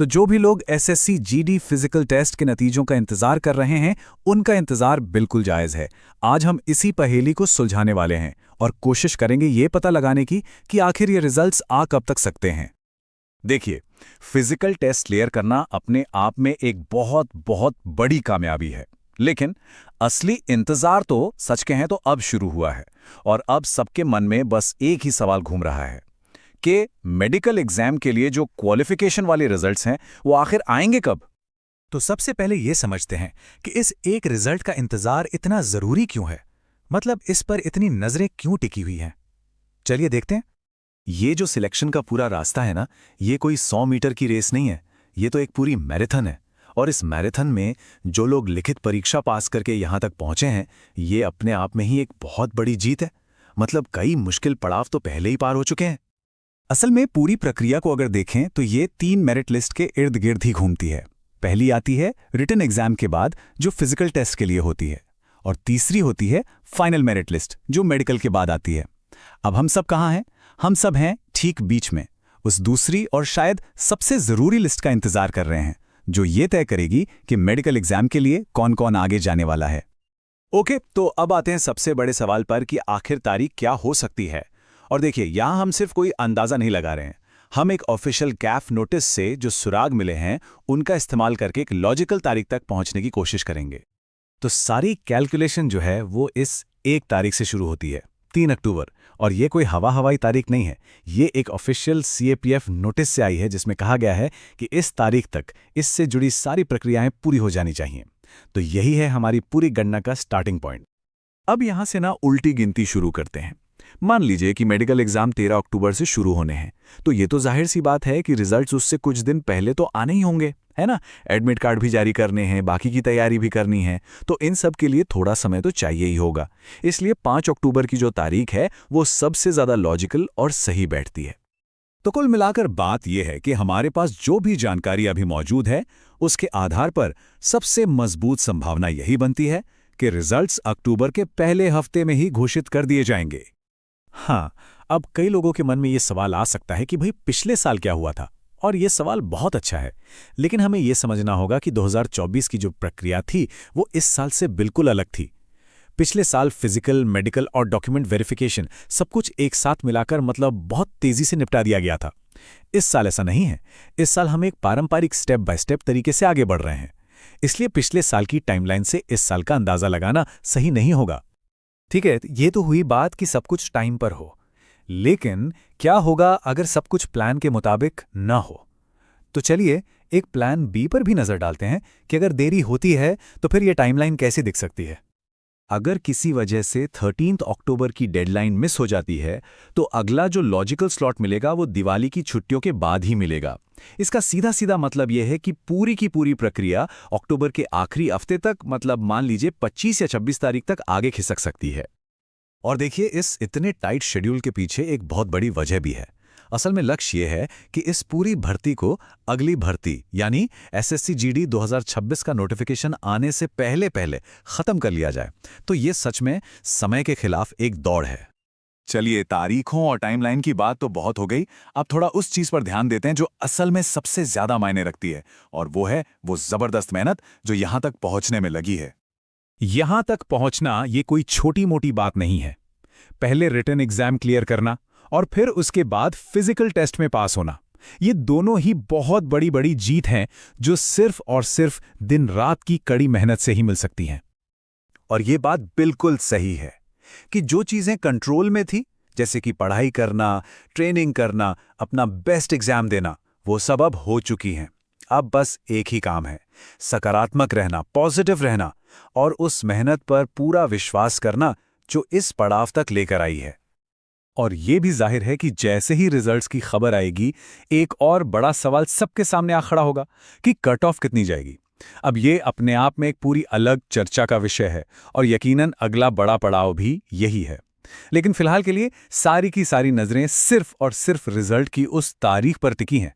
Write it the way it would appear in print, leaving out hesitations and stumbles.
तो जो भी लोग एसएससी जीडी फिजिकल टेस्ट के नतीजों का इंतजार कर रहे हैं, उनका इंतजार बिल्कुल जायज़ है। आज हम इसी पहेली को सुलझाने वाले हैं और कोशिश करेंगे ये पता लगाने की कि आखिर ये रिजल्ट्स आ कब तक सकते हैं। देखिए, फिजिकल टेस्ट क्लियर करना अपने आप में एक बहुत बहुत बड़ी कामयाबी है, लेकिन असली इंतजार तो सच कहें तो अब शुरू हुआ है। और अब सबके मन में बस एक ही सवाल घूम रहा है कि मेडिकल एग्जाम के लिए जो क्वालिफिकेशन वाले रिजल्ट्स हैं वो आखिर आएंगे कब। तो सबसे पहले ये समझते हैं कि इस एक रिजल्ट का इंतजार इतना जरूरी क्यों है, मतलब इस पर इतनी नजरें क्यों टिकी हुई हैं। चलिए देखते हैं। ये जो सिलेक्शन का पूरा रास्ता है ना, ये कोई 100 मीटर की रेस नहीं है, ये तो एक पूरी मैराथन है। और इस मैराथन में जो लोग लिखित परीक्षा पास करके यहाँ तक पहुँचे हैं, ये अपने आप में ही एक बहुत बड़ी जीत है। मतलब कई मुश्किल पड़ाव तो पहले ही पार हो चुके हैं। असल में पूरी प्रक्रिया को अगर देखें तो ये 3 मेरिट लिस्ट के इर्द गिर्द ही घूमती है। पहली आती है रिटन एग्जाम के बाद, जो फिजिकल टेस्ट के लिए होती है, और तीसरी होती है फाइनल मेरिट लिस्ट, जो मेडिकल के बाद आती है। अब हम सब कहाँ हैं? हम सब हैं ठीक बीच में, उस दूसरी और शायद सबसे जरूरी लिस्ट का इंतजार कर रहे हैं, जो ये तय करेगी कि मेडिकल एग्जाम के लिए कौन कौन आगे जाने वाला है। ओके, तो अब आते हैं सबसे बड़े सवाल पर कि आखिर तारीख क्या हो सकती है। और देखिए, यहां हम सिर्फ कोई अंदाजा नहीं लगा रहे हैं, हम एक ऑफिशियल गैफ नोटिस से जो सुराग मिले हैं उनका इस्तेमाल करके एक लॉजिकल तारीख तक पहुंचने की कोशिश करेंगे। तो सारी कैलकुलेशन जो है वो इस एक तारीख से शुरू होती है, 3 अक्टूबर। और ये कोई हवाई तारीख नहीं है, ये एक ऑफिशियल सीएपीएफ नोटिस से आई है, जिसमें कहा गया है कि इस तारीख तक इससे जुड़ी सारी प्रक्रियाएं पूरी हो जानी चाहिए। तो यही है हमारी पूरी गणना का स्टार्टिंग पॉइंट। अब यहां से ना उल्टी गिनती शुरू करते हैं। मान लीजिए कि मेडिकल एग्जाम 13 अक्टूबर से शुरू होने हैं, तो ये तो जाहिर सी बात है कि रिजल्ट्स उससे कुछ दिन पहले तो आने ही होंगे, है ना। एडमिट कार्ड भी जारी करने हैं, बाकी की तैयारी भी करनी है, तो इन सब के लिए थोड़ा समय तो चाहिए ही होगा। इसलिए 5 अक्टूबर की जो तारीख है वो सबसे ज्यादा लॉजिकल और सही बैठती है। तो कुल मिलाकर बात यह है कि हमारे पास जो भी जानकारी अभी मौजूद है, उसके आधार पर सबसे मजबूत संभावना यही बनती है कि रिजल्ट्स अक्टूबर के पहले हफ्ते में ही घोषित कर दिए जाएंगे। हाँ, अब कई लोगों के मन में ये सवाल आ सकता है कि भाई पिछले साल क्या हुआ था, और ये सवाल बहुत अच्छा है, लेकिन हमें ये समझना होगा कि 2024 की जो प्रक्रिया थी वो इस साल से बिल्कुल अलग थी। पिछले साल फिजिकल, मेडिकल और डॉक्यूमेंट वेरिफिकेशन सब कुछ एक साथ मिलाकर मतलब बहुत तेजी से निपटा दिया गया था। इस साल ऐसा नहीं है। इस साल हम एक पारंपरिक स्टेप बाय स्टेप तरीके से आगे बढ़ रहे हैं, इसलिए पिछले साल की टाइमलाइन से इस साल का अंदाजा लगाना सही नहीं होगा। ठीक है, ये तो हुई बात कि सब कुछ टाइम पर हो, लेकिन क्या होगा अगर सब कुछ प्लान के मुताबिक ना हो? तो चलिए एक प्लान बी पर भी नजर डालते हैं कि अगर देरी होती है तो फिर ये टाइमलाइन कैसे दिख सकती है। अगर किसी वजह से 13 अक्टूबर की डेडलाइन मिस हो जाती है, तो अगला जो लॉजिकल स्लॉट मिलेगा वो दिवाली की छुट्टियों के बाद ही मिलेगा। इसका सीधा सीधा मतलब यह है कि पूरी की पूरी प्रक्रिया अक्टूबर के आखिरी हफ्ते तक, मतलब मान लीजिए 25 या 26 तारीख तक आगे खिसक सकती है। और देखिए, इस इतने टाइट शेड्यूल के पीछे एक बहुत बड़ी वजह भी है। असल में लक्ष्य ये है कि इस पूरी भर्ती को अगली भर्ती यानी एसएससी जीडी 2026 का नोटिफिकेशन आने से पहले पहले खत्म कर लिया जाए। तो ये सच में समय के खिलाफ एक दौड़ है। चलिए, तारीखों और टाइमलाइन की बात तो बहुत हो गई, अब थोड़ा उस चीज पर ध्यान देते हैं जो असल में सबसे ज्यादा मायने रखती है, और वो है वो जबरदस्त मेहनत जो यहां तक पहुंचने में लगी है। यहां तक पहुंचना ये कोई छोटी मोटी बात नहीं है। पहले रिटन एग्जाम क्लियर करना और फिर उसके बाद फिजिकल टेस्ट में पास होना, ये दोनों ही बहुत बड़ी बड़ी जीत हैं जो सिर्फ और सिर्फ दिन रात की कड़ी मेहनत से ही मिल सकती हैं। और ये बात बिल्कुल सही है कि जो चीजें कंट्रोल में थी, जैसे कि पढ़ाई करना, ट्रेनिंग करना, अपना बेस्ट एग्जाम देना, वो सब अब हो चुकी हैं। अब बस एक ही काम है, सकारात्मक रहना, पॉजिटिव रहना और उस मेहनत पर पूरा विश्वास करना जो इस पड़ाव तक लेकर आई है। और ये भी जाहिर है कि जैसे ही रिजल्ट्स की खबर आएगी, एक और बड़ा सवाल सबके सामने आ खड़ा होगा कि कट ऑफ कितनी जाएगी। अब ये अपने आप में एक पूरी अलग चर्चा का विषय है और यकीनन अगला बड़ा पड़ाव भी यही है। लेकिन फिलहाल के लिए सारी की सारी नजरें सिर्फ और सिर्फ रिजल्ट की उस तारीख पर टिकी हैं